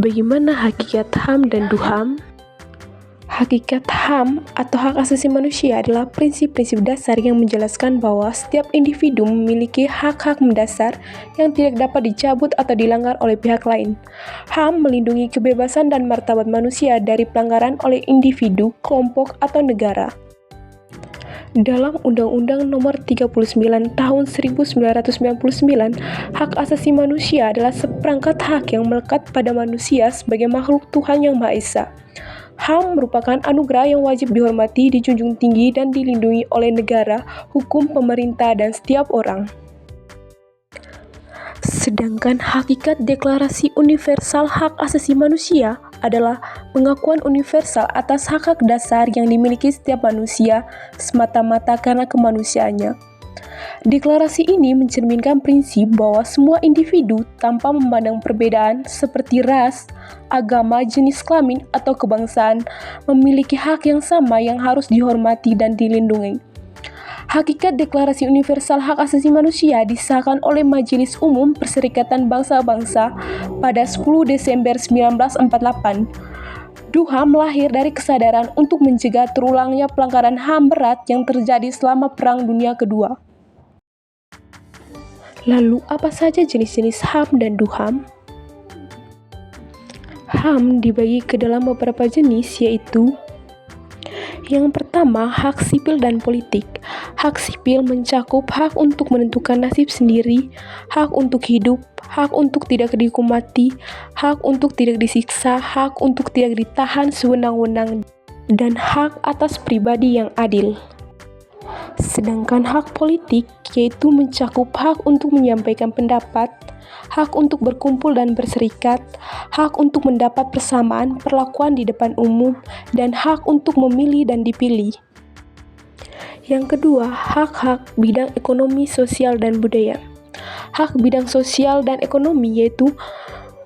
Bagaimana hakikat HAM dan DUHAM? Hakikat HAM atau hak asasi manusia adalah prinsip-prinsip dasar yang menjelaskan bahwa setiap individu memiliki hak-hak mendasar yang tidak dapat dicabut atau dilanggar oleh pihak lain. HAM melindungi kebebasan dan martabat manusia dari pelanggaran oleh individu, kelompok, atau negara. Dalam Undang-Undang Nomor 39 Tahun 1999, hak asasi manusia adalah seperangkat hak yang melekat pada manusia sebagai makhluk Tuhan Yang Maha Esa. HAM merupakan anugerah yang wajib dihormati, dijunjung tinggi, dan dilindungi oleh negara, hukum, pemerintah, dan setiap orang. Sedangkan hakikat Deklarasi Universal Hak Asasi Manusia adalah pengakuan universal atas hak-hak dasar yang dimiliki setiap manusia semata-mata karena kemanusiaannya. Deklarasi ini mencerminkan prinsip bahwa semua individu tanpa memandang perbedaan seperti ras, agama, jenis kelamin, atau kebangsaan memiliki hak yang sama yang harus dihormati dan dilindungi. Hakikat Deklarasi Universal Hak Asasi Manusia disahkan oleh Majelis Umum Perserikatan Bangsa-Bangsa pada 10 Desember 1948. DUHAM lahir dari kesadaran untuk mencegah terulangnya pelanggaran HAM berat yang terjadi selama Perang Dunia Kedua. Lalu, apa saja jenis-jenis HAM dan DUHAM? HAM dibagi ke dalam beberapa jenis, yaitu yang pertama, hak sipil dan politik. Hak sipil mencakup hak untuk menentukan nasib sendiri, hak untuk hidup, hak untuk tidak dihukum mati, hak untuk tidak disiksa, hak untuk tidak ditahan sewenang-wenang, dan hak atas pribadi yang adil. Sedangkan hak politik yaitu mencakup hak untuk menyampaikan pendapat, hak untuk berkumpul dan berserikat, hak untuk mendapat persamaan perlakuan di depan umum, dan hak untuk memilih dan dipilih. Yang kedua, hak-hak bidang ekonomi, sosial, dan budaya. Hak bidang sosial dan ekonomi yaitu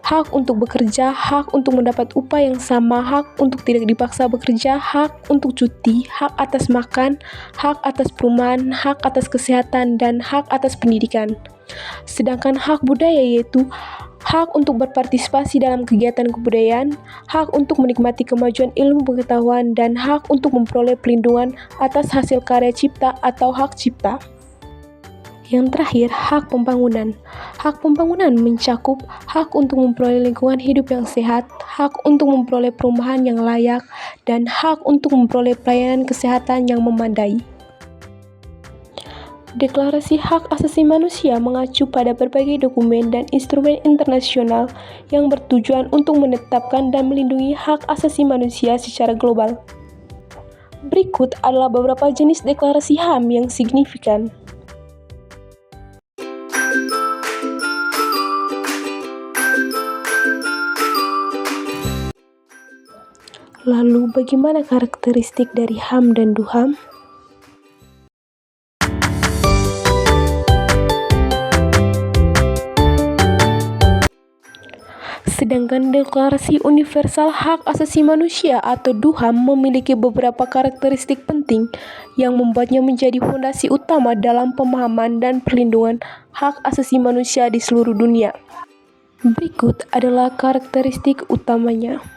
hak untuk bekerja, hak untuk mendapat upah yang sama, hak untuk tidak dipaksa bekerja, hak untuk cuti, hak atas makan, hak atas perumahan, hak atas kesehatan, dan hak atas pendidikan. Sedangkan hak budaya yaitu hak untuk berpartisipasi dalam kegiatan kebudayaan, hak untuk menikmati kemajuan ilmu pengetahuan, dan hak untuk memperoleh perlindungan atas hasil karya cipta atau hak cipta. Yang terakhir, hak pembangunan. Hak pembangunan mencakup hak untuk memperoleh lingkungan hidup yang sehat, hak untuk memperoleh perumahan yang layak, dan hak untuk memperoleh pelayanan kesehatan yang memadai. Deklarasi Hak Asasi Manusia mengacu pada berbagai dokumen dan instrumen internasional yang bertujuan untuk menetapkan dan melindungi hak asasi manusia secara global. Berikut adalah beberapa jenis deklarasi HAM yang signifikan. Lalu, bagaimana karakteristik dari HAM dan DUHAM? Sedangkan Deklarasi Universal Hak Asasi Manusia atau DUHAM memiliki beberapa karakteristik penting yang membuatnya menjadi fondasi utama dalam pemahaman dan perlindungan hak asasi manusia di seluruh dunia. Berikut adalah karakteristik utamanya.